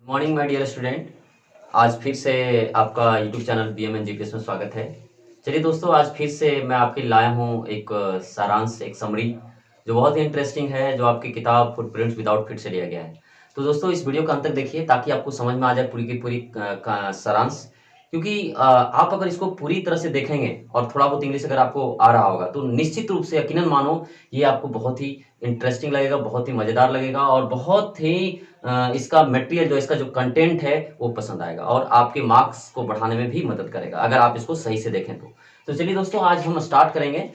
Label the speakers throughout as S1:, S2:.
S1: Morning my dear student. आज फिर से आपका यूट्यूब चैनल BMN जीपीएस में स्वागत है। चलिए दोस्तों, आज फिर से मैं आपके लिए लाया हूँ एक सारांश, एक समरी जो बहुत ही इंटरेस्टिंग है, जो आपकी किताब फुटप्रिंट्स विदाउट फिट से लिया गया है। तो दोस्तों, इस वीडियो को अंत तक देखिए ताकि आपको समझ में आ जाए पूरी की पूरी सारांश। क्योंकि आप अगर इसको पूरी तरह से देखेंगे और थोड़ा बहुत इंग्लिश अगर आपको आ रहा होगा तो निश्चित रूप से यकीनन मानो ये आपको बहुत ही इंटरेस्टिंग लगेगा, बहुत ही मज़ेदार लगेगा और बहुत ही इसका मटेरियल जो इसका जो कंटेंट है वो पसंद आएगा और आपके मार्क्स को बढ़ाने में भी मदद करेगा अगर आप इसको सही से देखें तो चलिए दोस्तों, आज हम स्टार्ट करेंगे।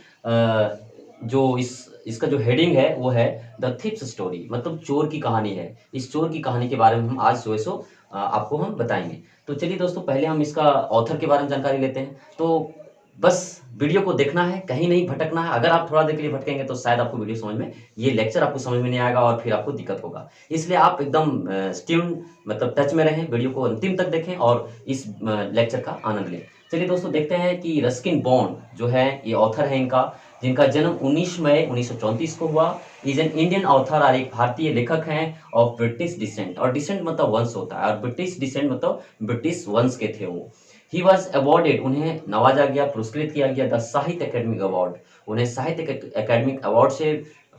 S1: जो इसका जो हेडिंग है वो है द थिप्स स्टोरी, मतलब चोर की कहानी है। इस चोर की कहानी के बारे में हम आज जो है सो आपको हम बताएंगे। तो चलिए दोस्तों, पहले हम इसका ऑथर के बारे में जानकारी लेते हैं। तो बस वीडियो को देखना है, कहीं नहीं भटकना है। अगर आप थोड़ा देर के लिए भटकेंगे तो शायद आपको वीडियो समझ में, ये लेक्चर आपको समझ में नहीं आएगा और फिर आपको दिक्कत होगा। इसलिए आप एकदम स्ट्यून मतलब टच में रहें, वीडियो को अंतिम तक देखें और इस लेक्चर का आनंद लें। चलिए दोस्तों, देखते हैं कि रस्किन बॉन्ड जो है ये ऑथर है इनका, जिनका जन्म 19 मई 1934 को हुआ। इज एन इंडियन ऑथर और एक भारतीय लेखक हैं ऑफ ब्रिटिश डिसेंट। और डिसेंट मतलब वंश होता है और ब्रिटिश डिसेंट मतलब ब्रिटिश वंश के थे वो। ही वॉज अवॉर्डेड, उन्हें नवाजा गया, पुरस्कृत किया गया द साहित्य अकेडमी अवार्ड। उन्हें साहित्य अकेडमिक अवार्ड से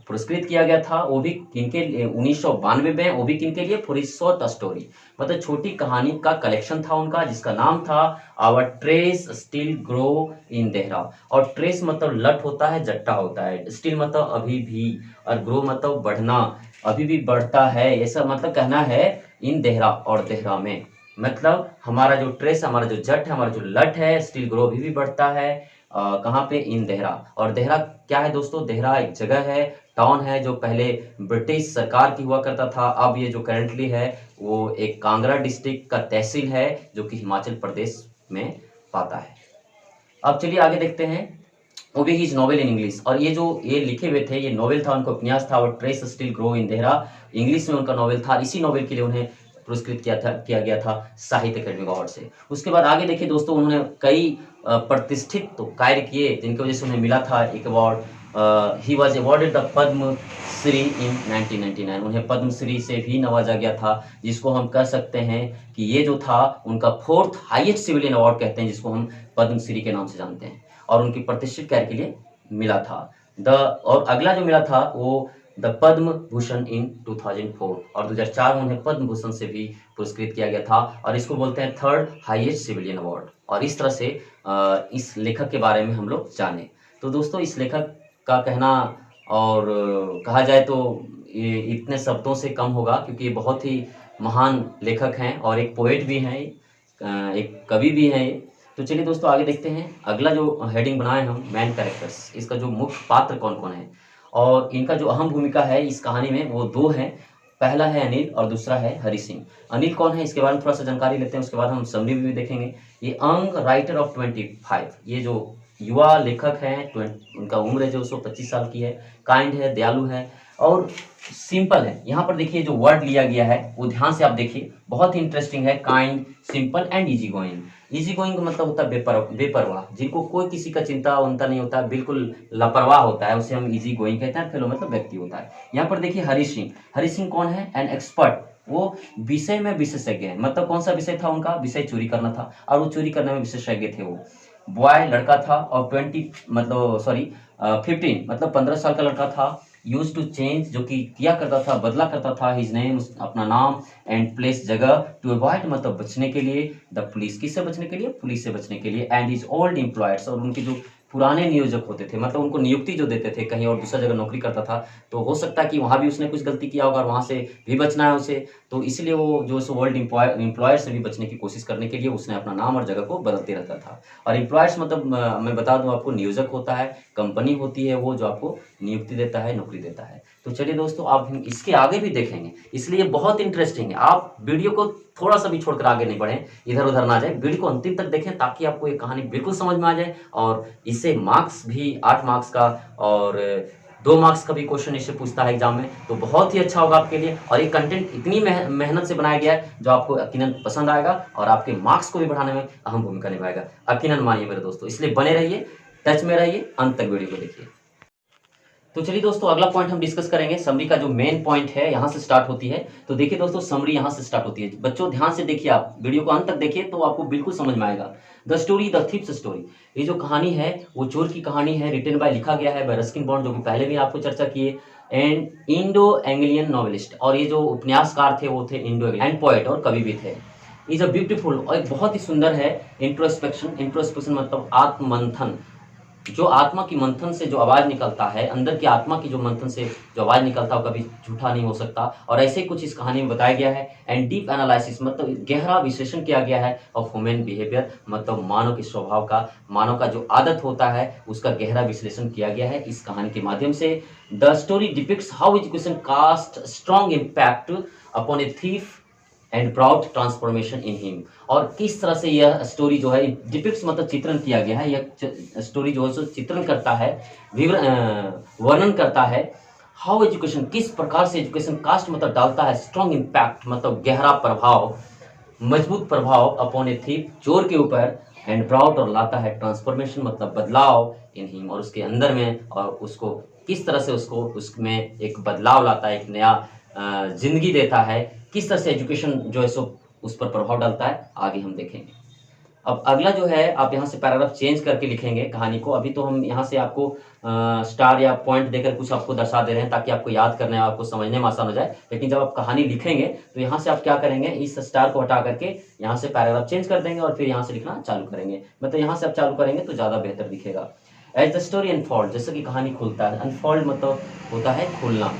S1: पुरस्कृत किया गया था, वो भी किनके लिए? 1992 में। वो भी किनके लिए? फॉर हिज शॉर्ट स्टोरी, मतलब छोटी कहानी का कलेक्शन था उनका, जिसका नाम था our trees still grow in Dehra. और ट्रेस मतलब लट होता है, जट्टा होता है, स्टिल मतलब अभी भी, और ग्रो मतलब बढ़ना, अभी भी बढ़ता है, ऐसा मतलब कहना है इन देहरा, और देहरा में मतलब हमारा जो ट्रेस, हमारा जो जट है, हमारा जो लट है, स्टिल ग्रो अभी भी बढ़ता है। कहाँ पे? इन देहरा। और देहरा क्या है दोस्तों? देहरा एक जगह है, टाउन है, जो पहले ब्रिटिश सरकार की हुआ करता था। अब ये जो करंटली है वो एक कांगड़ा डिस्ट्रिक्ट का तहसील है, जो कि हिमाचल प्रदेश में पाता है। अब चलिए आगे देखते हैं। वो भी हिज नॉवेल इन इंग्लिश, और ये जो ये लिखे हुए थे, ये नॉवेल था, उनका उपन्यास था, और trace still grow in Dehra English में उनका नॉवेल था। इसी नॉवेल के लिए उन्हें पुरस्कृत किया गया था साहित्य अकेडमी अवार्ड से। उसके बाद आगे देखिए दोस्तों, उन्होंने कई प्रतिष्ठित तो कार्य किए जिनकी वजह से उन्हें मिला था एक award. He was awarded the Padma Shri in 1999। उन्हें पद्म श्री से भी नवाजा गया था, जिसको हम कह सकते हैं कि ये जो था उनका 4th हाईएस्ट सिविलियन अवार्ड कहते हैं, जिसको हम पद्म श्री के नाम से जानते हैं, और उनकी प्रतिष्ठित कार्य के लिए मिला था। और अगला जो मिला था वो द पद्म भूषण इन 2004, और 2004 में उन्हें पद्म भूषण से भी पुरस्कृत किया गया था, और इसको बोलते हैं 3rd हाईएस्ट सिविलियन अवार्ड। और इस तरह से इस लेखक के बारे में हम लोग जाने। तो दोस्तों, इस लेखक का कहना और कहा जाए तो ये इतने शब्दों से कम होगा, क्योंकि ये बहुत ही महान लेखक हैं और एक पोएट भी हैं, एक कवि भी हैं। तो चलिए दोस्तों, आगे देखते हैं। अगला जो हेडिंग बनाए हम, मैन कैरेक्टर्स, इसका जो मुख्य पात्र कौन कौन है और इनका जो अहम भूमिका है इस कहानी में, वो दो हैं। पहला है अनिल और दूसरा है हरि सिंह। अनिल कौन है इसके बारे में थोड़ा सा जानकारी लेते हैं, उसके बाद हम समरी भी देखेंगे। ये यंग राइटर ऑफ 25, ये जो युवा लेखक हैं, उनका उम्र है जो 125 साल की है। काइंड है, दयालु है और सिंपल है। यहाँ पर देखिए जो वर्ड लिया गया है वो ध्यान से आप देखिए, बहुत ही इंटरेस्टिंग है। Kind, simple and easy going. Easy going का मतलब होता है बेपरवाह, जिनको कोई किसी का चिंता उनता नहीं होता, बिल्कुल लापरवाह होता है, उसे हम इजी गोइंग कहते हैं। फेलो मतलब व्यक्ति होता है। यहाँ पर देखिए हरि सिंह। हरि सिंह कौन है? एन एक्सपर्ट, वो विषय में विशेषज्ञ है। मतलब कौन सा विषय था उनका? विषय चोरी करना था, और वो चोरी करने में विशेषज्ञ थे वो। बॉय लड़का था, और 15 मतलब 15 साल का लड़का था। यूज टू चेंज, जो कि किया करता था, बदला करता था, हिज नेम अपना नाम, एंड प्लेस जगह, टू अवॉइड मतलब बचने के लिए, द पुलिस, किससे बचने के लिए? पुलिस से बचने के लिए, एंड हिज ओल्ड एम्प्लॉयर्स, और उनके जो पुराने नियोजक होते थे, मतलब उनको नियुक्ति जो देते थे, कहीं और दूसरा जगह नौकरी करता था, तो हो सकता है कि वहाँ भी उसने कुछ गलती किया होगा और वहाँ से भी बचना है उसे। तो इसलिए वो जो सो वर्ल्ड एम्प्लॉयर से भी बचने की कोशिश करने के लिए उसने अपना नाम और जगह को बदलते रहता था। और एम्प्लॉयर्स मतलब मैं बता दूं आपको, नियोजक होता है, कंपनी होती है वो जो आपको नियुक्ति देता है, नौकरी देता है। तो चलिए दोस्तों, आप हम इसके आगे भी देखेंगे, इसलिए बहुत इंटरेस्टिंग है। आप वीडियो को थोड़ा सा भी छोड़कर आगे नहीं बढ़ें, इधर उधर ना जाए, वीडियो को अंतिम तक देखें ताकि आपको ये कहानी बिल्कुल समझ में आ जाए। और इससे मार्क्स भी 8 मार्क्स का और 2 मार्क्स का भी क्वेश्चन इससे पूछता है एग्जाम में, तो बहुत ही अच्छा होगा आपके लिए। और ये कंटेंट इतनी मेहनत से बनाया गया है जो आपको यकीनन पसंद आएगा और आपके मार्क्स को भी बढ़ाने में अहम भूमिका निभाएगा, यकीनन मानिए मेरे दोस्तों। इसलिए बने रहिए, टच में रहिए, अंत तक वीडियो को देखिए। तो चलिए दोस्तों, अगला पॉइंट हम डिस्कस करेंगे। समरी का जो मेन पॉइंट है यहाँ से स्टार्ट होती है। तो देखिए दोस्तों, समरी यहाँ से स्टार्ट होती है। बच्चों ध्यान से देखिए, आप वीडियो को अंत तक देखिए तो आपको बिल्कुल समझ में आएगा। The story, the thieves story, ये जो कहानी है वो चोर की कहानी है। रिटन बाय, लिखा गया है बाय रस्किन बॉन्ड, जो कि पहले भी आपको चर्चा किए, एंड इंडो एंग्लियन नॉवेलिस्ट। और ये जो उपन्यासकार थे वो थे इंडो एंड पोएट, और कवि भी थे। इज अ ब्यूटीफुल, और एक बहुत ही सुंदर है इंट्रोस्पेक्शन। इंट्रोस्पेक्शन मतलब आत्ममंथन, जो आत्मा की मंथन से जो आवाज़ निकलता है, अंदर की आत्मा की जो मंथन से जो आवाज़ निकलता है वो कभी झूठा नहीं हो सकता। और ऐसे ही कुछ इस कहानी में बताया गया है। एंड डीप एनालिसिस मतलब गहरा विश्लेषण किया गया है ऑफ ह्यूमन बिहेवियर, मतलब मानव के स्वभाव का, मानव का जो आदत होता है उसका गहरा विश्लेषण किया गया है इस कहानी के माध्यम से। The story depicts how education cast strong impact upon a thief and brought transformation in him. और किस तरह से यह स्टोरी जो है डिपिक्ट्स मतलब चित्रण किया गया है, यह स्टोरी जो है सो चित्रण करता है, वर्णन करता है। हाउ एजुकेशन, किस प्रकार से एजुकेशन कास्ट मतलब डालता है स्ट्रॉन्ग इम्पैक्ट मतलब गहरा प्रभाव, मजबूत प्रभाव अपॉन ए थीफ, चोर के ऊपर, एंड ब्राउट और लाता है ट्रांसफॉर्मेशन मतलब बदलाव इन हिम, और उसके अंदर में, और उसको किस तरह से उसको उसमें एक बदलाव लाता है, एक नया जिंदगी देता है। किस तरह से एजुकेशन जो है सो उस पर प्रभाव डालता है, आगे हम देखेंगे। अब अगला जो है, आप यहाँ से पैराग्राफ चेंज करके लिखेंगे कहानी को। अभी तो हम यहाँ से आपको स्टार या पॉइंट देकर कुछ आपको दर्शा दे रहे हैं ताकि आपको याद करने, आपको समझने में आसान हो जाए। लेकिन जब आप कहानी लिखेंगे तो यहाँ से आप क्या करेंगे, इस स्टार को हटा करके यहाँ से पैराग्राफ चेंज कर देंगे और फिर यहाँ से लिखना चालू करेंगे। मतलब यहाँ से आप चालू करेंगे तो ज़्यादा बेहतर दिखेगा। एज द स्टोरी अनफोल्ड, जैसे कि कहानी खुलता है। अनफोल्ड मतलब होता है खुलना।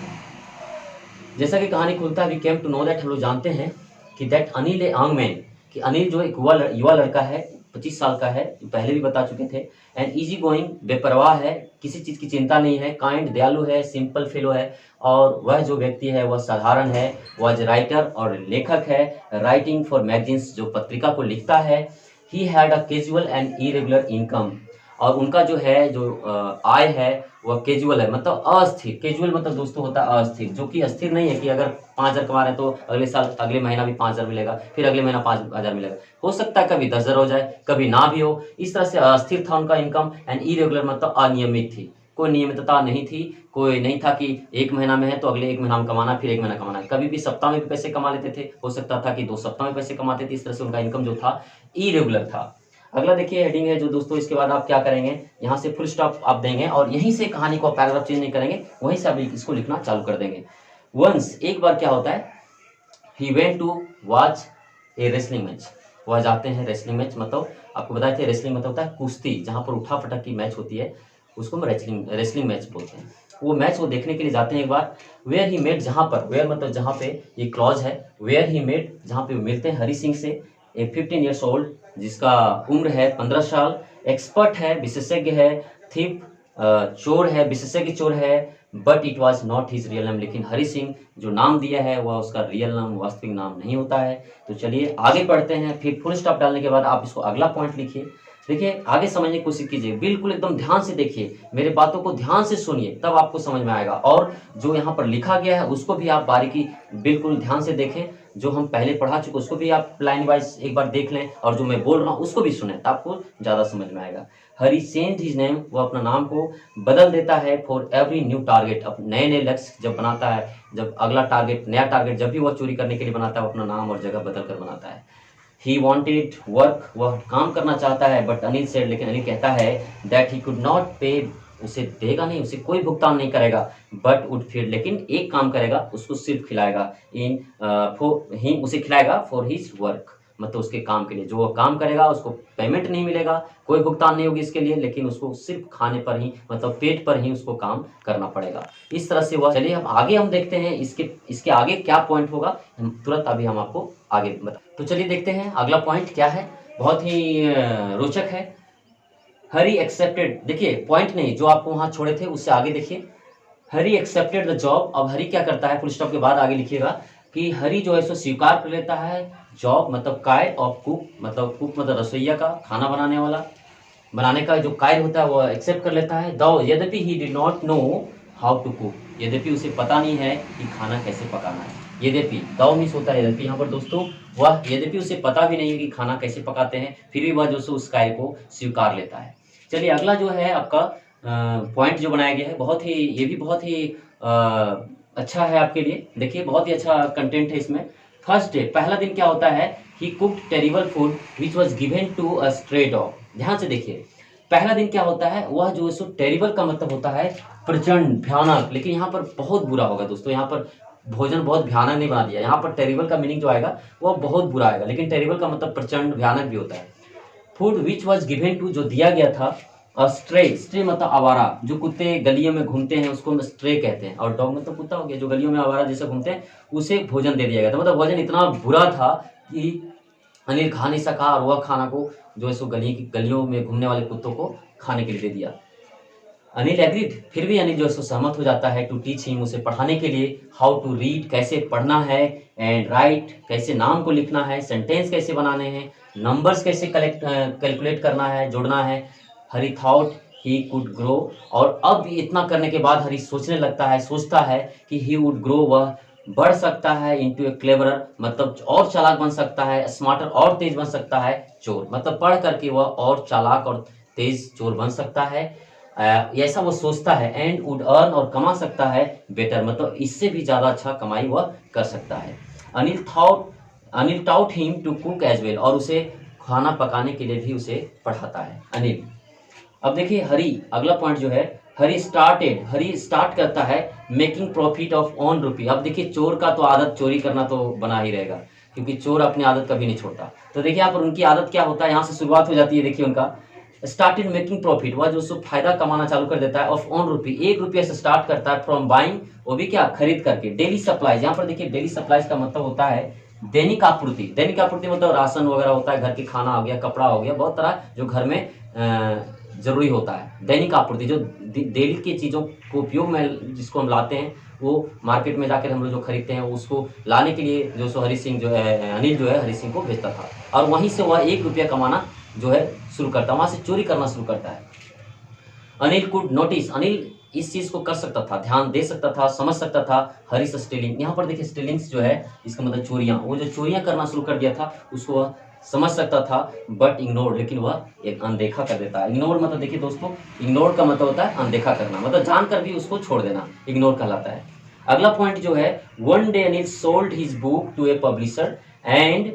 S1: जैसा कि कहानी खुलता है, we came to know that, हम लोग जानते हैं कि that Anil a young man, कि अनिल जो एक युवा लड़का है, 25 साल का है, पहले भी बता चुके थे। एंड इजी गोइंग, बेपरवाह है, किसी चीज़ की चिंता नहीं है। काइंड, दयालु है। सिंपल फेलो है, और वह जो व्यक्ति है वह साधारण है। वह राइटर और लेखक है। राइटिंग फॉर मैगजीन्स, जो पत्रिका को लिखता है। He had a casual and irregular income, और उनका जो है जो आय है वह कैजुअल है, मतलब अस्थिर। कैजुअल मतलब दोस्तों होता है अस्थिर, जो कि अस्थिर नहीं है कि अगर 5,000 कमा रहे हैं तो अगले साल अगले महीना भी 5,000 मिलेगा, फिर अगले महीना 5,000 मिलेगा। हो सकता है कभी 10,000 हो जाए, कभी ना भी हो। इस तरह से अस्थिर था उनका इनकम। एंड इरेगुलर मतलब अनियमित थी, कोई नियमितता नहीं थी। कोई नहीं था कि एक महीना में है तो अगले एक महीना में कमाना, फिर एक महीना कमाना। कभी भी सप्ताह में भी पैसे कमा लेते थे, हो सकता था कि 2 सप्ताह में पैसे कमाते थे। इस तरह से उनका इनकम जो था इरेगुलर था। अगला देखिए हेडिंग है जो दोस्तों, इसके बाद आप क्या करेंगे, यहाँ से फुल स्टॉप आप देंगे और यहीं से कहानी को पैराग्राफ चेंज नहीं करेंगे, वहीं से आप इसको लिखना चालू कर देंगे। वंस, एक बार क्या होता है, he went to watch a wrestling match, वह जाते हैं रेसलिंग मैच, मतलब आपको बताए थे रेसलिंग मतलब होता है कुश्ती, जहाँ पर उठा पटक की मैच होती है उसको हम रेसलिंग मैच बोलते हैं। वो मैच वो देखने के लिए जाते हैं एक बार। वेयर ही मेट, जहाँ पर, वेयर मतलब जहाँ पे, ये क्लॉज है। वेयर ही मेट, जहाँ पे मिलते हैं हरी सिंह से, ए 15 ईयर्स ओल्ड, जिसका उम्र है 15 साल। एक्सपर्ट है, विशेषज्ञ है। थिप, चोर है, विशेषज्ञ चोर है। But it was not his real name, लेकिन हरी सिंह जो नाम दिया है वह उसका रियल नाम, वास्तविक नाम नहीं होता है। तो चलिए आगे पढ़ते हैं। फिर फुल स्टॉप डालने के बाद आप इसको अगला पॉइंट लिखिए। देखिए आगे समझने की कोशिश कीजिए, बिल्कुल एकदम ध्यान से देखिए, मेरे बातों को ध्यान से सुनिए, तब आपको समझ में आएगा। और जो यहाँ पर लिखा गया है उसको भी आप बारीकी बिल्कुल ध्यान से देखें। जो हम पहले पढ़ा चुके उसको भी आप लाइन वाइज एक बार देख लें, और जो मैं बोल रहा हूँ उसको भी सुने, तब आपको ज़्यादा समझ में आएगा। हरी चेंज हिज नेम, वो अपना नाम को बदल देता है। फॉर एवरी न्यू टारगेट, अब नए नए लक्ष्य जब बनाता है, जब अगला टारगेट, नया टारगेट जब भी वह चोरी करने के लिए बनाता है, वो अपना नाम और जगह बदल कर बनाता है। ही वॉन्टेड वर्क, वह काम करना चाहता है। बट अनिल सेड, लेकिन अनिल कहता है दैट ही कुड नॉट पे, उसे देगा नहीं, उसे कोई भुगतान नहीं करेगा। बट वुड फीड, लेकिन एक काम करेगा, उसको सिर्फ खिलाएगा। इन फॉर ही, उसे खिलाएगा फॉर हिज वर्क, मतलब उसके काम के लिए। जो वो काम करेगा उसको पेमेंट नहीं मिलेगा, कोई भुगतान नहीं होगी इसके लिए, लेकिन उसको सिर्फ खाने पर ही, मतलब पेट पर ही उसको काम करना पड़ेगा। इस तरह से वह, चलिए हम आगे हम देखते हैं इसके आगे क्या पॉइंट होगा, हम तुरंत अभी हम आपको आगे बता। तो चलिए देखते हैं अगला पॉइंट क्या है, बहुत ही रोचक है। हरी एक्सेप्टेड, देखिए पॉइंट नहीं, जो आपको वहाँ छोड़े थे उससे आगे देखिए। हरी एक्सेप्टेड द जॉब, अब हरी क्या करता है, फुल स्टॉप के बाद आगे लिखिएगा कि हरी जो है सो स्वीकार कर लेता है जॉब, मतलब काय ऑफ कुक, मतलब कुक मतलब रसोईया का, खाना बनाने वाला, बनाने का जो कार्य होता है वह एक्सेप्ट कर लेता है। दो, यद्यपि he did not know how to cook, यद्यपि उसे पता नहीं है कि खाना कैसे पकाना है। यद्यपि, दाव मिस होता है यद्यपि यहाँ पर दोस्तों, वह यद्यपि उसे पता भी नहीं है कि खाना कैसे पकाते हैं, फिर भी वह जो उस कार्य को स्वीकार लेता है। चलिए अगला जो है आपका पॉइंट जो बनाया गया है बहुत ही, ये भी बहुत ही अच्छा है आपके लिए। देखिए बहुत ही अच्छा कंटेंट है इसमें। फर्स्ट डे, पहला दिन क्या होता है, he cooked terrible food which was given to a stray dog. ध्यान से देखिए, पहला दिन क्या होता है, वह जो सो टेरिबल का मतलब होता है प्रचंड, भयानक, लेकिन यहाँ पर बहुत बुरा होगा दोस्तों। यहाँ पर भोजन बहुत भयानक नहीं बना दिया, यहाँ पर टेरिबल का मीनिंग जो आएगा वह बहुत बुरा आएगा, लेकिन टेरिबल का मतलब प्रचंड, भयानक भी होता है। Food which was given to, जो दिया गया था, और स्ट्रे, स्ट्रे मतलब आवारा, जो कुत्ते गलियों में घूमते हैं उसको हम स्ट्रे कहते हैं, और डॉग मतलब कुत्ता हो गया जो गलियों में आवारा जैसे घूमते हैं, उसे भोजन दे दिया गया था। मतलब भोजन इतना बुरा था कि अनिल खा नहीं सका, और वह खाना को जो है सो गलियों में घूमने वाले कुत्तों को खाने के लिए दे दिया। अनिल एग्रीड, फिर भी अनिल जो है सो सहमत हो जाता है, टू टीच हिम, उसे पढ़ाने के लिए, हाउ टू रीड, कैसे पढ़ना है, एंड राइट, कैसे नाम को लिखना है, सेंटेंस कैसे बनाने हैं, नंबर्स कैसे कैलकुलेट करना है, जोड़ना है। हरी थॉट ही कुड ग्रो, और अब इतना करने के बाद हरी सोचने लगता है, सोचता है कि ही वुड ग्रो, वह बढ़ सकता है, इनटू ए क्लेवरर, मतलब और चालाक बन सकता है, स्मार्टर और तेज बन सकता है, चोर, मतलब पढ़ करके वह और चालाक और तेज चोर बन सकता है, ऐसा वो सोचता है। एंड वुड अर्न, और कमा सकता है, बेटर, मतलब इससे भी ज़्यादा अच्छा कमाई वह कर सकता है। Anil taught him to cook as well, और उसे खाना पकाने के लिए भी उसे पढ़ाता है अनिल। अब देखिए हरी, अगला पॉइंट जो है, हरी स्टार्ट करता है मेकिंग प्रॉफिट ऑफ ऑन रुपी। अब देखिए चोर का तो आदत चोरी करना तो बना ही रहेगा, क्योंकि चोर अपनी आदत कभी नहीं छोड़ता। तो देखिए यहाँ पर उनकी आदत क्या होता है, यहाँ से शुरुआत हो जाती है। देखिए उनका स्टार्टेड मेकिंग प्रॉफिट, वह जो सो फायदा कमाना चालू कर देता है, ऑफ ऑन रुपी, 1 रुपये से स्टार्ट करता है, फ्रॉम बाइंग, वो भी क्या, खरीद करके, डेली सप्लाईज। यहाँ पर देखिए डेली सप्लाईज का मतलब होता है दैनिक आपूर्ति। दैनिक आपूर्ति मतलब राशन वगैरह होता है, घर के खाना हो गया, कपड़ा हो गया, बहुत तरह जो घर में जरूरी होता है। दैनिक आपूर्ति जो डेली की चीज़ों को उपयोग में जिसको हम लाते हैं, वो मार्केट में जाकर हम लोग जो खरीदते हैं, उसको लाने के लिए जो सो हरी सिंह जो है, अनिल जो है हरी सिंह को भेजता था, और वहीं से वह 1 रुपया कमाना जो है शुरू करता है, वहां से चोरी करना शुरू करता है। अनिल कुड नोटिस, अनिल इस चीज को कर सकता था, ध्यान दे सकता था, समझ सकता था। हरीश स्टीलिंग, यहाँ पर देखिए स्टीलिंग्स जो है इसका मतलब चोरियां, वो जो चोरियां करना शुरू कर दिया था उसको वह समझ सकता था, बट इग्नोर, लेकिन वह एक अनदेखा कर देता है। इग्नोर मतलब देखिए दोस्तों, इग्नोर का मतलब होता है अनदेखा करना, मतलब जानकर भी उसको छोड़ देना, इग्नोर कहलाता है। अगला पॉइंट जो है, one day Anil sold his book to a publisher and,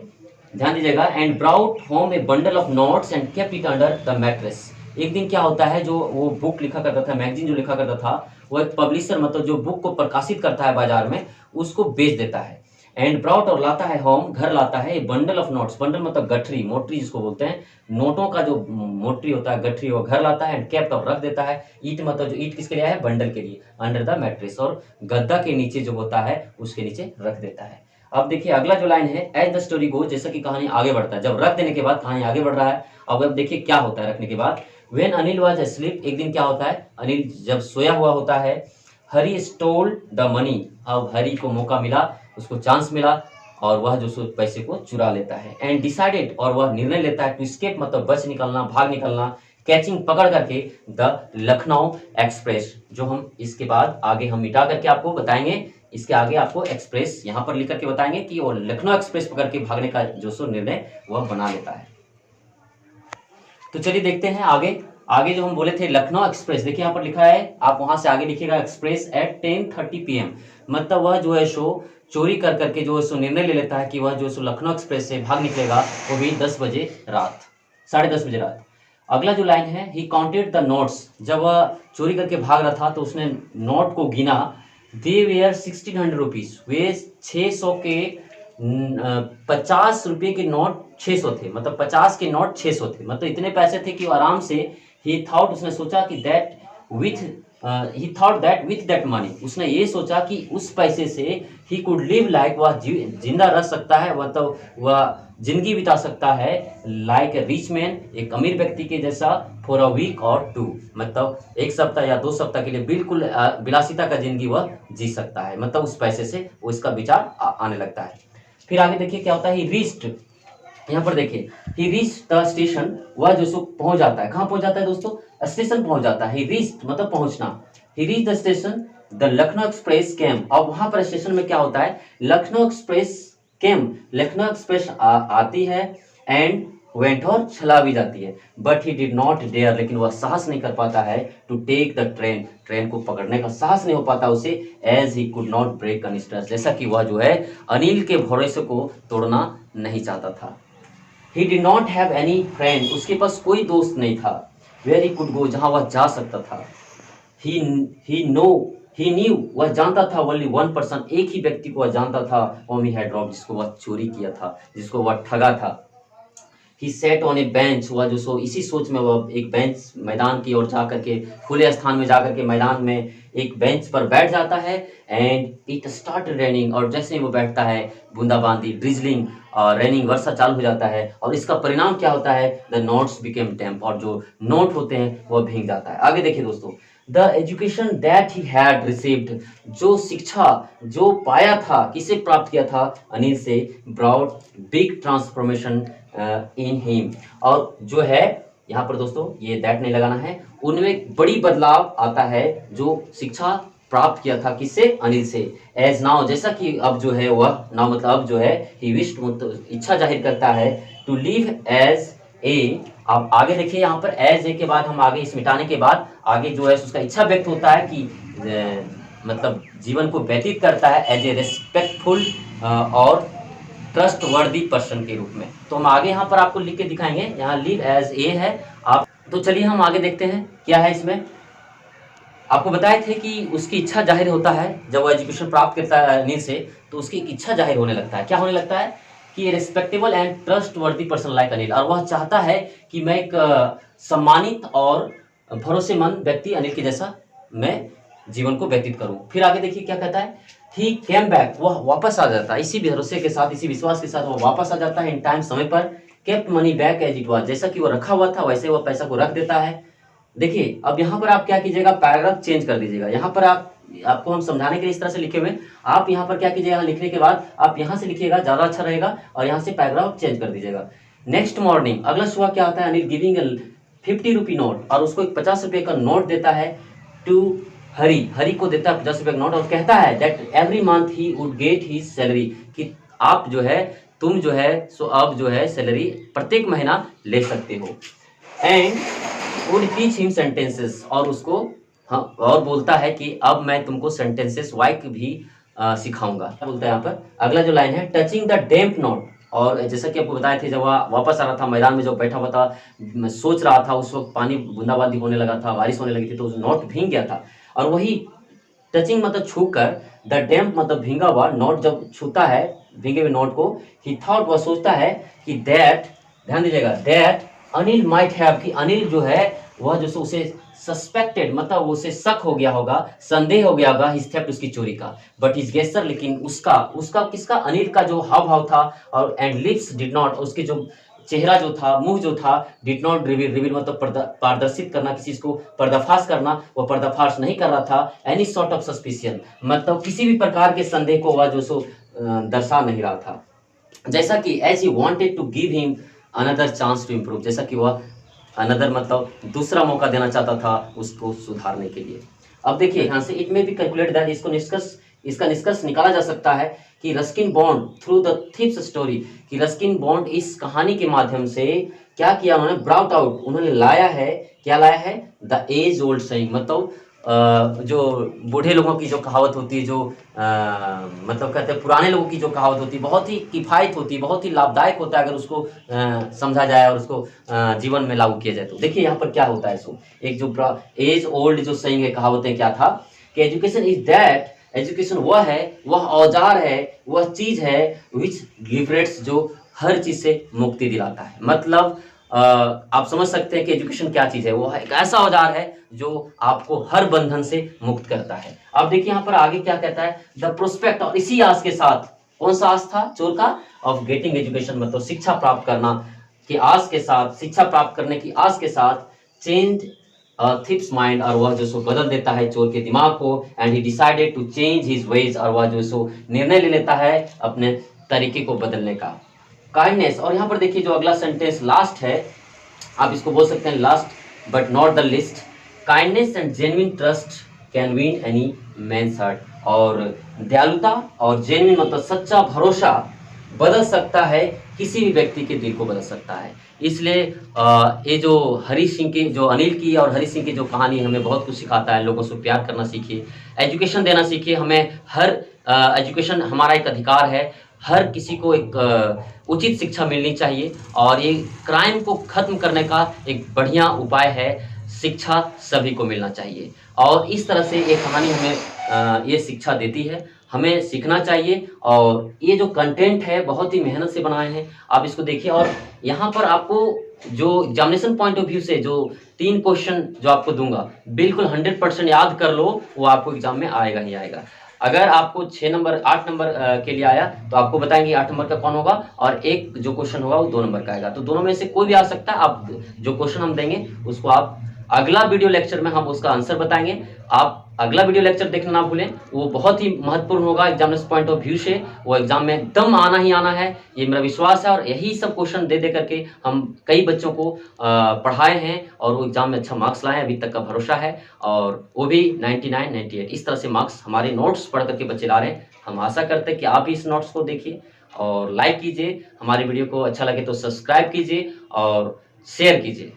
S1: ध्यान दीजिएगा, and brought home a bundle of notes and kept it under the mattress. एक दिन क्या होता है, जो वो बुक लिखा करता था, मैगजीन जो लिखा करता था, वो एक पब्लिशर मतलब जो बुक को प्रकाशित करता है बाजार में, उसको बेच देता है। एंड ब्राउट, और लाता है, होम, घर लाता है, बंडल ऑफ नोट्स, बंडल मतलब गठरी, मोटरी जिसको बोलते हैं, नोटों का जो मोटरी होता है, गठरी, वो घर लाता है। एंड केप्ट, और रख देता है, ईट मतलब जो ईट किसके लिए है, बंडल के लिए, अंडर द मैट्रेस, और गद्दा के नीचे जो होता है उसके नीचे रख देता है। अब देखिए अगला जो लाइन है, एज द स्टोरी गोज, जैसा कि कहानी आगे बढ़ता है, जब रख देने के बाद कहानी आगे बढ़ रहा है। अब देखिए क्या होता है रखने के बाद, वेन अनिल वॉज asleep, एक दिन क्या होता है, अनिल जब सोया हुआ होता है, हरी स्टोल द मनी, अब हरी को मौका मिला, उसको चांस मिला, और वह जो सो पैसे को चुरा लेता है। एंड डिसाइडेड, और वह निर्णय लेता है, टू स्केप मतलब बच निकलना, भाग निकलना, कैचिंग पकड़ करके, द लखनऊ एक्सप्रेस, जो हम इसके बाद आगे हम मिटा करके आपको बताएंगे, इसके आगे आपको एक्सप्रेस यहाँ पर लिख करके बताएंगे कि वो लखनऊ एक्सप्रेस पकड़ के भागने का जो सो निर्णय वह बना लेता है। तो चलिए देखते हैं आगे। आगे जो हम बोले थे लखनऊ एक्सप्रेस, देखिए यहाँ पर लिखा है, आप वहां से आगे लिखिएगा, एक्सप्रेस एट 10:30 PM, मतलब वह जो है सो चोरी कर करके जो है सो निर्णय ले लेता है कि वह जो सो लखनऊ एक्सप्रेस से भाग निकलेगा, वो भी 10 बजे रात, 10:30 बजे रात। अगला जो लाइन है, ही काउंटेड द नोट्स, जब वह चोरी करके भाग रहा था तो उसने नोट को गिना, दे वेयर 1600 रुपीज, वे 600 के 50 रुपये के नोट 600 थे, मतलब 50 के नोट 600 थे, मतलब इतने पैसे थे कि वो आराम से, ही थॉट, उसने सोचा कि दैट विथ दैट मनी, उसने ये सोचा कि उस पैसे से ही कुड लिव लाइक, वह जिंदा रह सकता है, मतलब वह जिंदगी बिता सकता है, लाइक ए रिच मैन, एक अमीर व्यक्ति के जैसा, फॉर अ वीक और 2, मतलब 1 सप्ताह या 2 सप्ताह के लिए बिल्कुल विलासिता का जिंदगी वह जी सकता है, मतलब उस पैसे से वो इसका विचार आने लगता है। फिर आगे देखिए क्या होता है, ही रीच्ड, यहाँ पर देखिए, ही रीच्ड द स्टेशन, वह जो सो पहुंच जाता है, कहाँ पहुंच जाता है दोस्तों, स्टेशन पहुंच जाता है, ही रीच्ड मतलब पहुंचना, he reach the station, the Lucknow express came, अब वहां पर स्टेशन में क्या होता है, Lucknow express came, Lucknow express आती है, एंड वेंट और चला भी जाती है, but he did not dare, लेकिन वह साहस नहीं कर पाता है to take the train, train को पकड़ने का साहस नहीं हो पाता उसे, as he could not break canisters, जैसा कि वह जो है अनिल के भरोसे को तोड़ना नहीं चाहता था। ही did not have any friend, उसके पास कोई दोस्त नहीं था, वेयर ही कुड गो, जहां वह जा सकता था। ही न्यू, वह जानता था, ओनली वन पर्सन, एक ही व्यक्ति को वह जानता था, whom he had robbed, जिसको वह चोरी किया था, जिसको वह ठगा था। ही सेट ऑन ए बेंच, हुआ जो सो इसी सोच में वह एक बेंच मैदान की ओर जा करके, खुले स्थान में जा करके मैदान में एक बेंच पर बैठ जाता है। एंड इट स्टार्ट रेनिंग, और जैसे ही वो बैठता है बूंदाबांदी ड्रिजलिंग और रेनिंग वर्षा चालू हो जाता है, और इसका परिणाम क्या होता है, द नोट्स बिकेम डैम्प, और जो नोट होते हैं वह भीग जाता है। आगे देखिए दोस्तों, the education that he had received, जो शिक्षा जो पाया था, किसे प्राप्त किया था, अनिल से, brought big transformation in him, और जो है यहाँ पर दोस्तों ये दैट नहीं लगाना है, उनमें बड़ी बदलाव आता है जो शिक्षा प्राप्त किया था, किससे, अनिल से। एज नाउ, जैसा कि अब जो है वह नाउ मतलब अब जो है, ही विश्ड, मतलब इच्छा जाहिर करता है, टू लिव एज ए। अब आगे देखिए यहाँ पर एज ए के बाद हम आगे इस मिटाने के बाद आगे जो है उसका इच्छा व्यक्त होता है कि मतलब जीवन को व्यतीत करता है एज ए रेस्पेक्टफुल और ट्रस्ट वर्दी पर्सन के रूप में। तो हम आगे यहाँ पर आपको लिख के दिखाएंगे, यहाँ लिव एज ए है आप। तो चलिए हम आगे देखते हैं क्या है इसमें। आपको बताए थे कि उसकी इच्छा जाहिर होता है जब वो एजुकेशन प्राप्त करता है अनिल से, तो उसकी एक इच्छा जाहिर होने लगता है। क्या होने लगता है कि रिस्पेक्टेबल एंड ट्रस्ट वर्दी पर्सन लाइक अनिल, और वह चाहता है कि मैं एक सम्मानित और भरोसेमंद व्यक्ति अनिल के जैसा मैं जीवन को व्यतीत करूं। फिर आगे देखिए क्या कहता है, ही केम बैक, वह वापस आ जाता है, इसी भरोसे के साथ, इसी विश्वास के साथ वह वापस आ जाता है इन टाइम, समय पर। Kept money back as it was, जैसा कि वो रखा हुआ था वैसे वह पैसा को रख देता है। देखिए अब यहाँ पर आप क्या कीजिएगा, पैराग्राफ चेंज कर दीजिएगा। यहाँ पर आपको हम समझाने के लिए इस तरह से लिखे हुए, आप यहाँ पर क्या कीजिएगा, लिखने के बाद आप यहाँ से लिखिएगा, ज्यादा अच्छा रहेगा, और यहाँ से पैराग्राफ चेंज कर दीजिएगा। नेक्स्ट मॉर्निंग, अगला सुबह क्या होता है, अनिल गिविंग 50 रुपी नोट, और उसको एक 50 रुपये का नोट देता है टू हरी को देता है 50 रुपये का नोट, और कहता है that every month he would get his salary, कि आप जो है, तुम जो है सो अब जो है सैलरी प्रत्येक महीना ले सकते हो। And would teach him sentences, और उसको हाँ और बोलता है कि अब मैं तुमको सेंटेंसेस वाइक भी सिखाऊंगा। क्या बोलता है यहाँ पर, अगला जो लाइन है, टचिंग द डैम्प नोट, और जैसा कि आपको बताए थे जब वह वापस आ रहा था मैदान में, जब बैठा हुआ था सोच रहा था, उस वक्त पानी बूंदाबांदी होने लगा था, बारिश होने लगी थी, तो उस नोट भीग गया था। और वही टचिंग मतलब छू कर, द डैम्प मतलब भींगा हुआ नोट जब छूता है, भीगे हुए नोट को, ही थॉट, वह सोचता है कि दैट, ध्यान दीजिएगा, दैट अनिल माइट हैव, कि अनिल जो है वह जो उसे सस्पेक्टेड, मतलब उसे शक हो गया होगा, संदेह हो गया होगा, हिज थेफ्ट, उसकी चोरी का। बट हिज गेस्चर, लेकिन उसका किसका, अनिल का जो हाव भाव था, और एंड लिप्स डिड नॉट, उसके जो चेहरा जो था, मुंह जो था, डिड नॉट रिवील मतलब पारदर्शित करना, किसी चीज को पर्दाफाश करना, वो पर्दाफाश नहीं कर रहा था। एनी सॉर्ट ऑफ सस्पिशियन, मतलब किसी भी प्रकार के संदेह को वह जो सो दर्शा नहीं रहा था। जैसा कि as he wanted to give him another chance to improve, जैसा कि वह अनदर मतलब दूसरा मौका देना चाहता था उसको सुधारने के लिए। अब देखिए यहाँ से, इट में भी कैलकुलेट दैट, इसका निष्कर्ष निकाला जा सकता है कि Ruskin bond through the thieves story, कि रस्किन बॉन्ड इस कहानी के माध्यम से क्या किया उन्होंने, ब्राउट आउट, उन्होंने लाया है, क्या लाया है, द एज ओल्ड सेइंग, मतलब जो बूढ़े लोगों की जो कहावत होती है, जो मतलब कहते हैं पुराने लोगों की जो कहावत होती है, बहुत ही किफ़ायत होती है, बहुत ही लाभदायक होता है अगर उसको समझा जाए और उसको जीवन में लागू किया जाए। तो देखिए यहाँ पर क्या होता है, सो एक जो एज ओल्ड जो सेइंग है, कहावतें क्या था कि एजुकेशन इज दैट, एजुकेशन वह है, वह औजार है, वह चीज है, विच लिबरेट्स, जो हर चीज से मुक्ति दिलाता है। मतलब आप समझ सकते हैं कि एजुकेशन क्या चीज है, वो एक ऐसा औजार है जो आपको हर बंधन से मुक्त करता है। अब देखिए यहाँ पर आगे क्या कहता है, द प्रोस्पेक्ट, और इसी आस के साथ, कौन सा आस था चोर का, ऑफ गेटिंग एजुकेशन, मतलब शिक्षा प्राप्त करना की आस के साथ, शिक्षा प्राप्त करने की आस के साथ, चेंज थिप्स माइंड, और वह जो सो बदल देता है चोर के दिमाग को। And he decided to change his ways, और वह जो सो निर्णय ले लेता है अपने तरीके को बदलने का। काइंडनेस, और यहाँ पर देखिए जो अगला सेंटेंस लास्ट है, आप इसको बोल सकते हैं last but not the least, kindness and genuine trust can win any man's heart, और दयालुता और जेन्युइन मतलब सच्चा भरोसा बदल सकता है, किसी भी व्यक्ति के दिल को बदल सकता है। इसलिए ये जो हरी सिंह की, जो अनिल की और हरी सिंह की जो कहानी हमें बहुत कुछ सिखाता है। लोगों से प्यार करना सीखिए, एजुकेशन देना सीखिए। हमें हर एजुकेशन हमारा एक अधिकार है। हर किसी को एक उचित शिक्षा मिलनी चाहिए और ये क्राइम को ख़त्म करने का एक बढ़िया उपाय है। शिक्षा सभी को मिलना चाहिए और इस तरह से ये कहानी हमें ये शिक्षा देती है। हमें सीखना चाहिए और ये जो कंटेंट है बहुत ही मेहनत से बनाए हैं, आप इसको देखिए। और यहाँ पर आपको जो एग्जामिनेशन पॉइंट ऑफ व्यू से जो 3 क्वेश्चन जो आपको दूंगा, बिल्कुल 100% याद कर लो, वो आपको एग्जाम में आएगा ही आएगा। अगर आपको 6 नंबर 8 नंबर के लिए आया तो आपको बताएंगे 8 नंबर का कौन होगा और एक जो क्वेश्चन होगा वो 2 नंबर का आएगा। तो दोनों में से कोई भी आ सकता है। आप जो क्वेश्चन हम देंगे उसको आप अगला वीडियो लेक्चर में हम उसका आंसर बताएंगे। आप अगला वीडियो लेक्चर देखना ना भूलें, वो बहुत ही महत्वपूर्ण होगा एग्जामिनेशन पॉइंट ऑफ व्यू से। वो एग्जाम में एकदम आना ही आना है, ये मेरा विश्वास है। और यही सब क्वेश्चन दे करके हम कई बच्चों को पढ़ाए हैं और वो एग्जाम में अच्छा मार्क्स लाए, अभी तक का भरोसा है। और वो भी 99 98 इस तरह से मार्क्स हमारे नोट्स पढ़ करके बच्चे ला रहे हैं। हम आशा करते हैं कि आप इस नोट्स को देखिए और लाइक कीजिए। हमारी वीडियो को अच्छा लगे तो सब्सक्राइब कीजिए और शेयर कीजिए।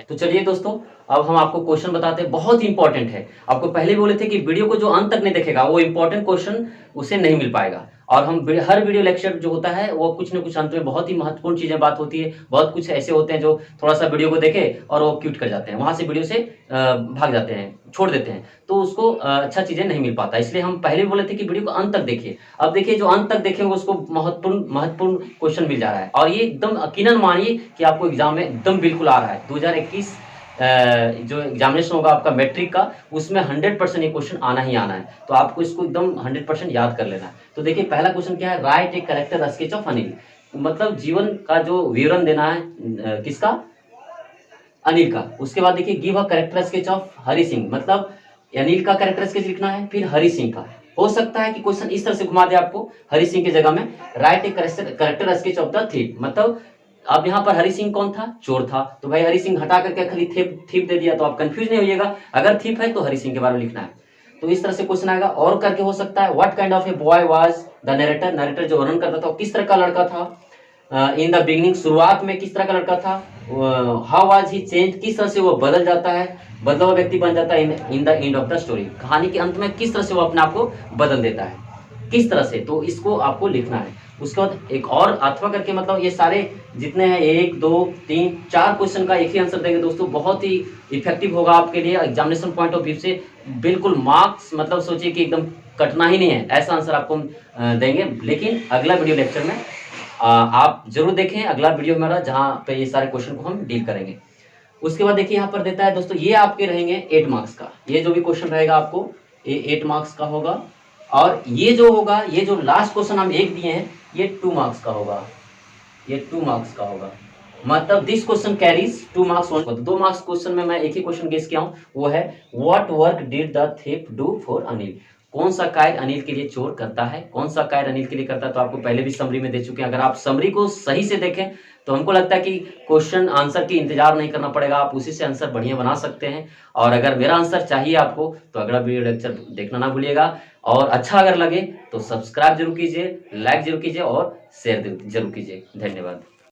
S1: तो चलिए दोस्तों, अब हम आपको क्वेश्चन बताते हैं, बहुत ही इंपॉर्टेंट है। आपको पहले बोले थे कि वीडियो को जो अंत तक नहीं देखेगा वो इंपॉर्टेंट क्वेश्चन उसे नहीं मिल पाएगा। और हम हर वीडियो लेक्चर जो होता है वो कुछ न कुछ अंत में बहुत ही महत्वपूर्ण चीजें बात होती है। बहुत कुछ ऐसे होते हैं जो थोड़ा सा वीडियो को देखे और वो क्यूट कर जाते हैं, वहां से वीडियो से भाग जाते हैं, छोड़ देते हैं, तो उसको अच्छा चीजें नहीं मिल पाता। इसलिए हम पहले भी बोले थे कि वीडियो को अंत तक देखिए। अब देखिए, जो अंत तक देखेंगे उसको महत्वपूर्ण क्वेश्चन मिल जा रहा है। और ये एकदम यकीनन मानिए कि आपको एग्जाम में एकदम बिल्कुल आ रहा है। 2021 जो एग्जामिनेशन होगा आपका मैट्रिक का, उसमें 100% ये क्वेश्चन आना ही आना है। तो आपको इसको एकदम 100% याद कर लेना है। तो देखिए, पहला क्वेश्चन क्या है, right a character sketch of Anil. मतलब जीवन का जो विवरण देना है किसका, अनिल का। उसके बाद देखिए, give a character sketch of Hari Singh, मतलब अनिल का कैरेक्टर स्केच लिखना है, फिर हरि सिंह का। हो सकता है कि क्वेश्चन इस तरह से घुमा दे आपको, हरि सिंह की जगह में right a character sketch of the thief. मतलब अब यहाँ पर हरि सिंह कौन था, चोर था, तो भाई हरि सिंह हटा करके खाली थीप दे दिया, तो आप कंफ्यूज नहीं होइएगा। अगर थीप है तो हरि सिंह के बारे में लिखना है। तो इस तरह से क्वेश्चन आएगा। और करके हो सकता है, what kind of a boy was the narrator. Narrator जो वर्णन करता था किस तरह का लड़का था। इन द बिगिनिंग, शुरुआत में किस तरह का लड़का था। हाउ वाज ही चेंज, किस तरह से वो बदल जाता है, बदला हुआ व्यक्ति बन जाता है in the end of the story. कहानी के अंत में किस तरह से वो अपने आप को बदल देता है, किस तरह से, तो इसको आपको लिखना है। उसके बाद एक और अथवा करके, मतलब ये सारे जितने हैं 1 2 3 4 क्वेश्चन का एक ही आंसर देंगे दोस्तों, बहुत ही इफेक्टिव होगा आपके लिए एग्जामिनेशन पॉइंट ऑफ व्यू से। बिल्कुल मार्क्स, मतलब सोचिए कि एकदम कटना ही नहीं है, ऐसा आंसर आपको देंगे। लेकिन अगला वीडियो लेक्चर में आप जरूर देखें अगला वीडियो हमारा, जहाँ पे ये सारे क्वेश्चन को हम डील करेंगे। उसके बाद देखिए, यहाँ पर देता है दोस्तों, ये आपके रहेंगे 8 मार्क्स का। ये जो भी क्वेश्चन रहेगा आपको, ये 8 मार्क्स का होगा। और ये जो होगा, ये जो लास्ट क्वेश्चन हम एक दिए हैं, ये 2 मार्क्स का होगा। ये 2 मार्क्स का होगा, मतलब this question carries 2 marks. 2 marks question में मैं एक ही क्वेश्चन गेस किया हूं, वो है what work did the thief do for Anil. कौन सा कार्य अनिल के लिए चोर करता है, कौन सा कार्य अनिल के लिए करता है। तो आपको पहले भी समरी में दे चुके हैं। अगर आप समरी को सही से देखें तो हमको लगता है कि क्वेश्चन आंसर की इंतजार नहीं करना पड़ेगा, आप उसी से आंसर बढ़िया बना सकते हैं। और अगर मेरा आंसर चाहिए आपको तो अगला वीडियो लेक्चर देखना ना भूलिएगा। और अच्छा अगर लगे तो सब्सक्राइब जरूर कीजिए, लाइक जरूर कीजिए और शेयर जरूर कीजिए। धन्यवाद।